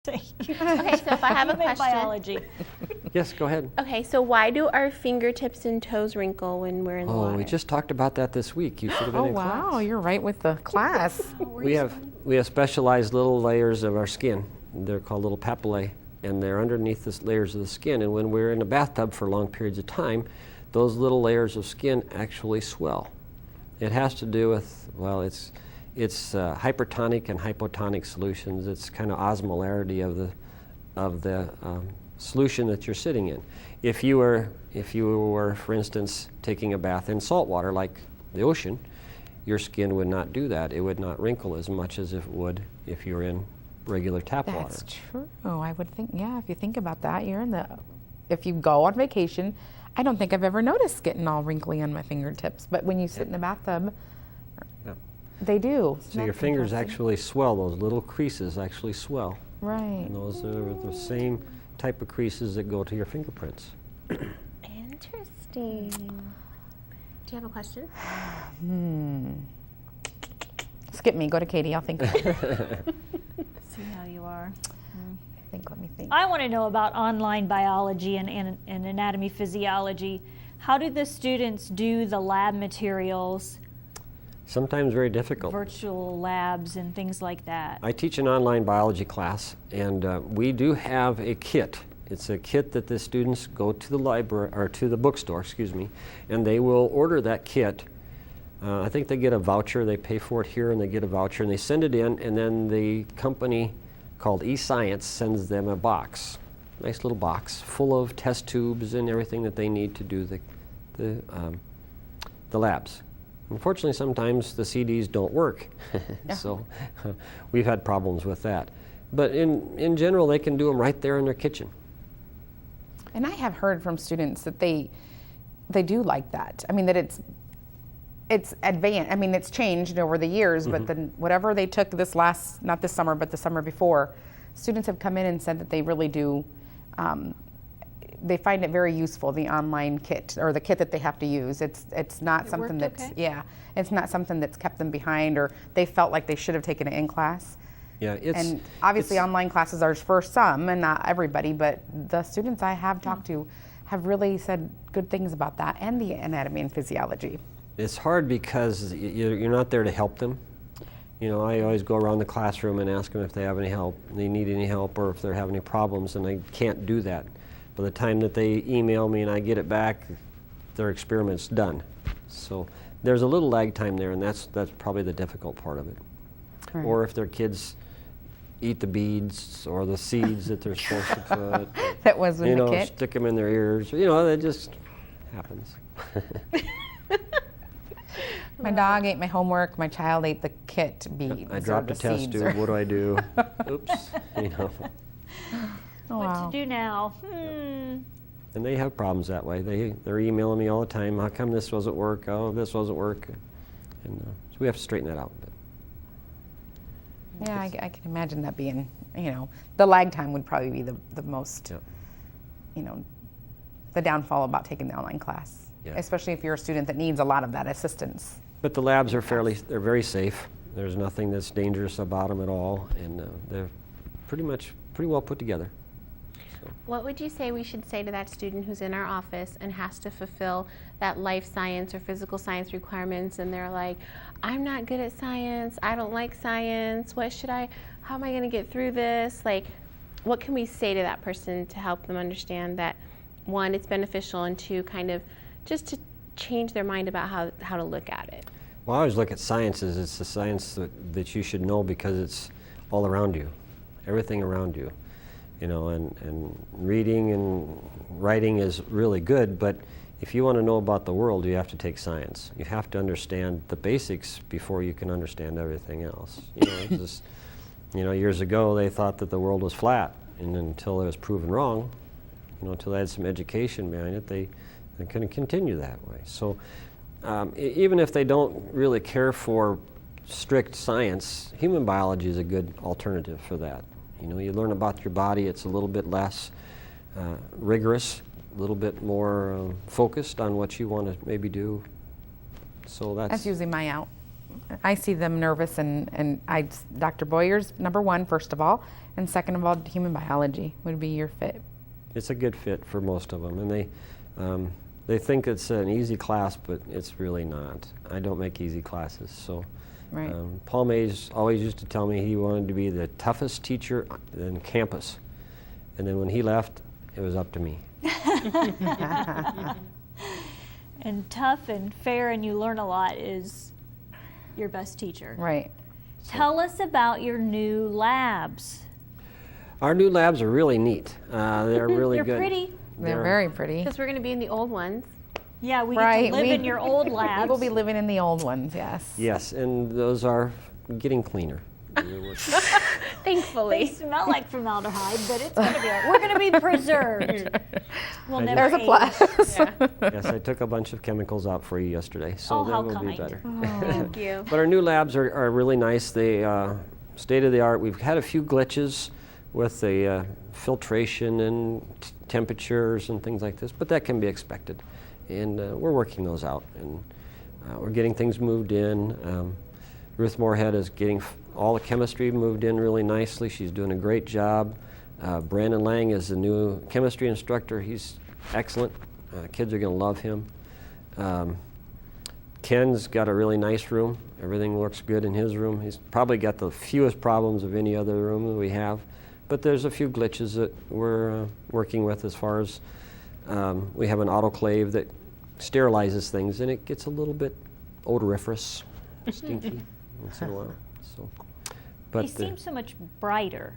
Okay, so if I have a question. Biology. Yes, go ahead. Okay, so why do our fingertips and toes wrinkle when we're in the water? Oh, we just talked about that this week. You should have been Oh, in class. wow, you're right with the class. We have specialized little layers of our skin. They're called little papillae, and they're underneath the layers of the skin. And when we're in a bathtub for long periods of time, those little layers of skin actually swell. It has to do with, well, it's hypertonic and hypotonic solutions. It's kind of osmolarity of the solution that you're sitting in. If you were, for instance, taking a bath in salt water like the ocean, your skin would not do that. It would not wrinkle as much as it would if you were in regular tap water. That's true. I would think, yeah, if you think about that, if you go on vacation, I don't think I've ever noticed getting all wrinkly on my fingertips, but when you sit in the bathtub, they do. So your fingers actually swell. Those little creases actually swell. Right. And those are the same type of creases that go to your fingerprints. Interesting. Do you have a question? Skip me. Go to Katie. I'll think about it. See how you are. Let me think. I want to know about online biology and anatomy physiology. How do the students do the lab materials? Sometimes very difficult. Virtual labs and things like that. I teach an online biology class, and we do have a kit. It's a kit that the students go to the library, or to the bookstore, excuse me, and they will order that kit. I think they get a voucher. They pay for it here, and they get a voucher, and they send it in, and then the company called eScience sends them a box, nice little box full of test tubes and everything that they need to do the labs. Unfortunately, sometimes the CDs don't work, so we've had problems with that. But in general, they can do them right there in their kitchen. And I have heard from students that they do like that. I mean, that it's advanced. I mean, it's changed over the years, but then whatever they took not this summer, but the summer before, students have come in and said that they really do, they find it very useful, the online kit, or the kit that they have to use. It's not something that's, it's not something that's kept them behind, or they felt like they should have taken it in class. Yeah, and obviously online classes are for some and not everybody, but the students I have talked to have really said good things about that and the anatomy and physiology. It's hard because you're not there to help them. You know, I always go around the classroom and ask them if they have any help, they need any help, or if they're having any problems, and I can't do that. By the time that they email me and I get it back, their experiment's done. So there's a little lag time there, and that's probably the difficult part of it. Right. Or if their kids eat the beads or the seeds that they're supposed to put. That was in the kit? Stick them in their ears. You know, that just happens. My dog ate my homework. My child ate the kit beads. I dropped a test tube. What do I do? Oops. You know. What to do now? And they have problems that way. They're emailing me all the time. How come this doesn't work? Oh, this doesn't work. And so we have to straighten that out a bit. Yeah, I can imagine that being, the lag time would probably be the most, the downfall about taking the online class, especially if you're a student that needs a lot of that assistance. But the labs are they're very safe. There's nothing that's dangerous about them at all, and they're pretty well put together. So. What would you say we should say to that student who's in our office and has to fulfill that life science or physical science requirements, and they're like, I'm not good at science, I don't like science, how am I going to get through this? Like, what can we say to that person to help them understand that, one, it's beneficial, and two, kind of just to change their mind about how to look at it? Well, I always look at science as it's the science that you should know, because it's all around you, everything around you. And reading and writing is really good, but if you want to know about the world, you have to take science. You have to understand the basics before you can understand everything else. Years ago they thought that the world was flat, and until it was proven wrong, until they had some education behind it, they couldn't continue that way. So even if they don't really care for strict science, human biology is a good alternative for that. You learn about your body. It's a little bit less rigorous, a little bit more focused on what you want to maybe do. So that's usually my out. I see them nervous, and Dr. Boyer's number one, first of all, and second of all, human biology would be your fit. It's a good fit for most of them, and they think it's an easy class, but it's really not. I don't make easy classes, so. Right. Paul Mays always used to tell me he wanted to be the toughest teacher on campus, and then when he left, it was up to me. And tough and fair and you learn a lot is your best teacher. Right. Tell us about your new labs. Our new labs are really neat. They're really They're good. pretty. They're very pretty. Because we're going to be in the old ones. Yeah, we Right, get to live we- in your old labs. We'll be living in the old ones, yes. Yes, and those are getting cleaner. They Thankfully. smell like formaldehyde, but it's gonna be. We're gonna be preserved. We'll I never There's a age. plus. Yes, I took a bunch of chemicals out for you yesterday, so Oh, that how will be kind. better. Thank you. But our new labs are really nice. They state of the art. We've had a few glitches with the filtration and temperatures and things like this, but that can be expected. And we're working those out, and we're getting things moved in. Ruth Moorhead is getting all the chemistry moved in really nicely. She's doing a great job. Brandon Lang is the new chemistry instructor. He's excellent. Kids are going to love him. Ken's got a really nice room. Everything looks good in his room. He's probably got the fewest problems of any other room that we have. But there's a few glitches that we're working with as far as we have an autoclave that sterilizes things, and it gets a little bit odoriferous, stinky once in a while. So, They but seem so much brighter.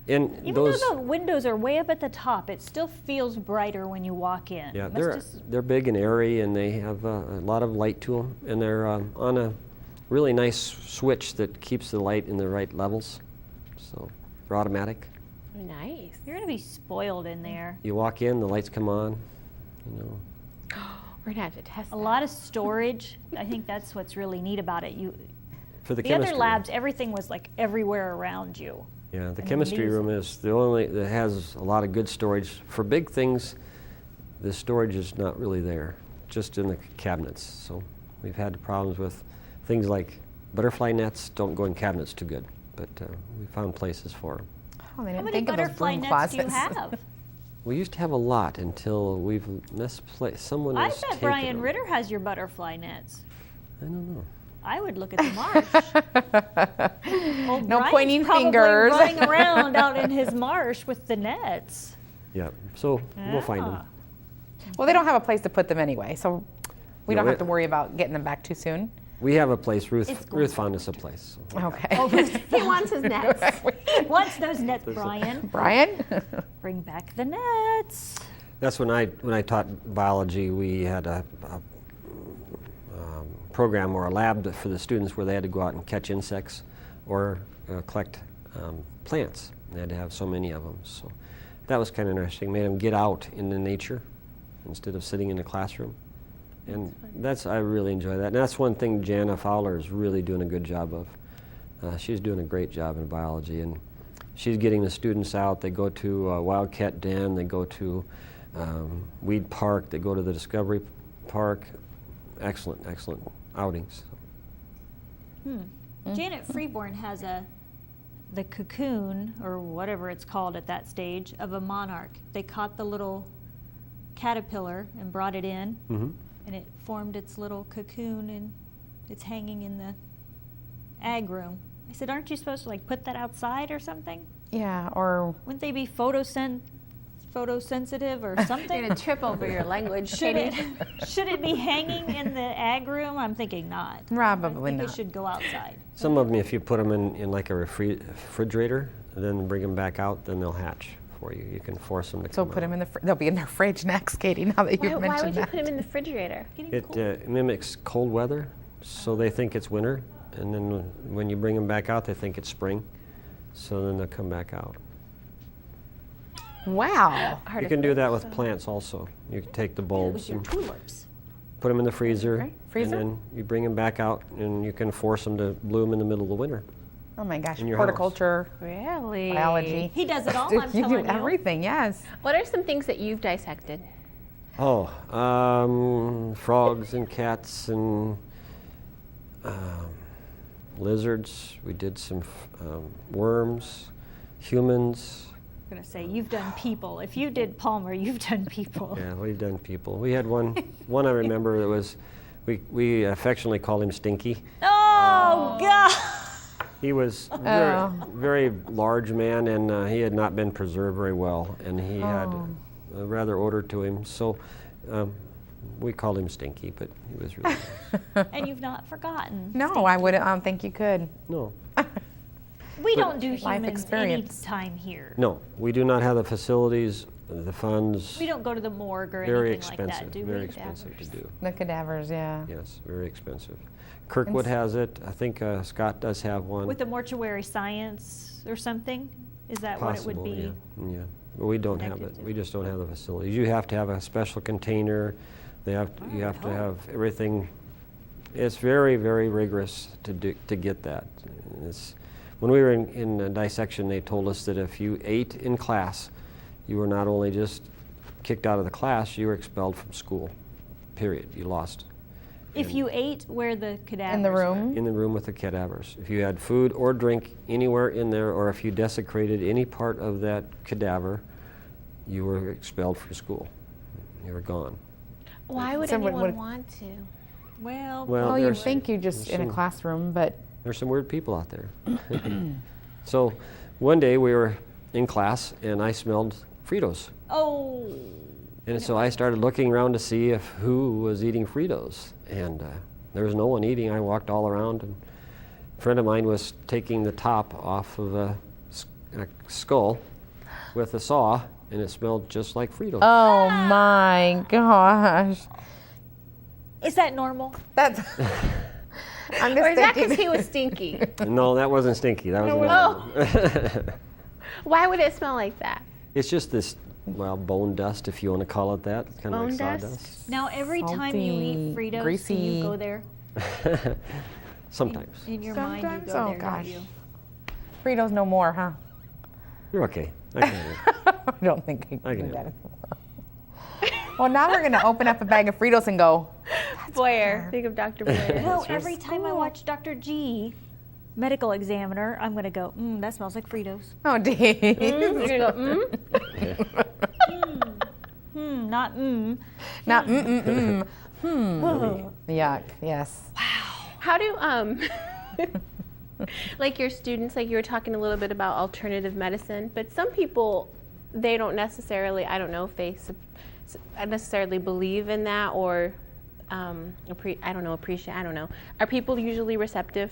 and Even those, though the windows are way up at the top, it still feels brighter when you walk in. yeah, Must they're big and airy, and they have a lot of light to them, and they're on a really nice switch that keeps the light in the right levels. So they're automatic. Nice. You're gonna be spoiled in there. You walk in, the lights come on. You know, We're going to have to test A that. lot of storage. I think that's what's really neat about it. for the The chemistry other labs, everything was like everywhere around you. Yeah, the And chemistry these- room is the only that has a lot of good storage. For big things, the storage is not really there, just in the cabinets. So we've had problems with things like butterfly nets don't go in cabinets too good, but we found places for them. Oh, they How didn't many think of those butterfly broom nets do you closets. have? We used to have a lot until we've misplaced. Someone I has bet taken Brian them. Ritter has your butterfly nets. I don't know. I would look at the marsh. Old No Brian's pointing probably fingers. running around out in his marsh with the nets. Yeah, so we'll find them. Ah. Well, they don't have a place to put them anyway, so we No, don't have it- to worry about getting them back too soon. We have a place. It's Ruth going found us a place. So. Okay. He wants his nets. What's those nets, Brian? Brian? Bring back the nets. That's when I taught biology. We had a program or a lab for the students where they had to go out and catch insects or collect plants. They had to have so many of them. So that was kind of interesting. Made them get out into nature instead of sitting in the classroom. And I really enjoy that. And that's one thing Jana Fowler is really doing a good job of. She's doing a great job in biology, and she's getting the students out. They go to Wildcat Den, they go to Weed Park, they go to the Discovery Park. Excellent, excellent outings. Janet Freeborn has the cocoon, or whatever it's called at that stage, of a monarch. They caught the little caterpillar and brought it in, Mm-hmm. and it formed its little cocoon, and it's hanging in the ag room. I said, aren't you supposed to like put that outside or something? Yeah, or Wouldn't they be photosensitive or You're something? going to trip over your language, Should Katie. should it be hanging in the ag room? I'm thinking not. probably I think not. it should go outside. Some of them, if you put them in like a refrigerator, and then bring them back out, then they'll hatch for you. You can force them to So come put out. them in they'll be in their fridge next, Katie, now that Why, you've why mentioned would you that. put him in the refrigerator? Getting It cold. mimics cold weather, so they think it's winter, and then when you bring them back out, they think it's spring, so then they'll come back out. Wow. You can do that with plants also. You can take the With bulbs your and tulips. put them in the freezer, Okay, freezer. and then you bring them back out, and you can force them to bloom in the middle of the winter. Oh my gosh, In your house. horticulture, Really? biology. He does it all, I'm You telling do you. everything, yes. What are some things that you've dissected? Oh, frogs and cats and lizards. We did some worms, humans. I'm going to say, you've done people. If you did Palmer, you've done people. Yeah, we've done people. We had one I remember that was, we affectionately called him Stinky. Oh, God! He was very large man, and he had not been preserved very well, and he had a rather odor to him. So we called him Stinky, but he was really And you've not forgotten. No, I wouldn't. I don't think you could. no. We don't do Life humans any experience. time here. No, we do not have the facilities, the funds. We don't go to the morgue or Very anything like expensive, that, do very we? expensive to do. The cadavers, yeah. Yes, very expensive. Kirkwood has it. I think Scott does have one. With the mortuary science or something? Is that what it would be? Yeah, yeah. But we don't have it. connected to? We just don't have the facilities. You have to have a special container. You have to have everything. It's very, very rigorous to get that. When we were in dissection, they told us that if you ate in class, you were not only just kicked out of the class, you were expelled from school. Period. You lost. If you ate where the cadavers In the were. room? In the room with the cadavers. If you had food or drink anywhere in there, or if you desecrated any part of that cadaver, you were expelled from school. You were gone. Why would So what- anyone want to? Well, Well, you'd there's- think you just there's in a some- classroom, but There's some weird people out there. So one day we were in class and I smelled Fritos. oh, And so I started looking around to see who was eating Fritos. And there was no one eating. I walked all around, and a friend of mine was taking the top off of a skull with a saw, and it smelled just like Fritos. oh my gosh. is that normal? That's. I'm Or is just that because thinking. he was stinky? No, that wasn't Stinky. That was another one. Why would it smell like that? It's just this, well, bone dust, if you want to call it that. It's kind of Bone like dust? sawdust. Now, every time you eat Salty, Fritos, do greasy. you go there? Sometimes. In your mind, you Sometimes? go Oh, there, gosh. don't you? Fritos no more, huh? You're okay. I can handle it. I don't think I I can can do that. Well, now we're gonna open up a bag of Fritos and go. Blair. Think of Dr. Blair. No, every time I watch Dr. G, medical examiner, I'm going to go, that smells like Fritos. Oh, Dave. You're gonna go, Not Not Yuck. Yes. How do like your students, like you were talking a little bit about alternative medicine, but some people, they don't necessarily, I don't know if they necessarily believe in that or appreciate, I don't know. Are people usually receptive?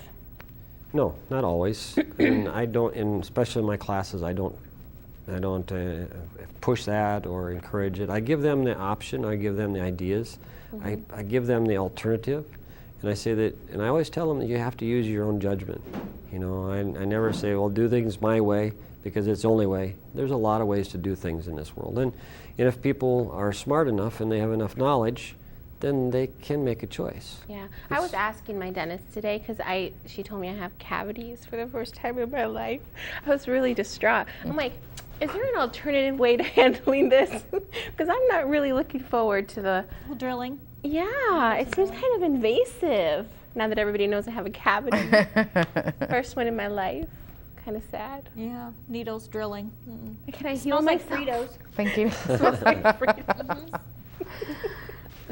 No, not always. And I don't, and especially in my classes, I don't push that or encourage it. I give them the option. I give them the ideas. I give them the alternative. And I say that, and I always tell them that you have to use your own judgment. You know, I never say, well, do things my way because it's the only way. There's a lot of ways to do things in this world. And if people are smart enough and they have enough knowledge, then they can make a choice. Yeah, I was asking my dentist today because she told me I have cavities for the first time in my life. I was really distraught. I'm like, is there an alternative way to handling this? Because I'm not really looking forward to the. Well, drilling. Yeah, it seems kind of invasive now that everybody knows I have a cavity. First one in my life. Kind of sad. Yeah, needles, drilling. Can I heal Smells like myself? Fritos. Thank you. Smells like Fritos.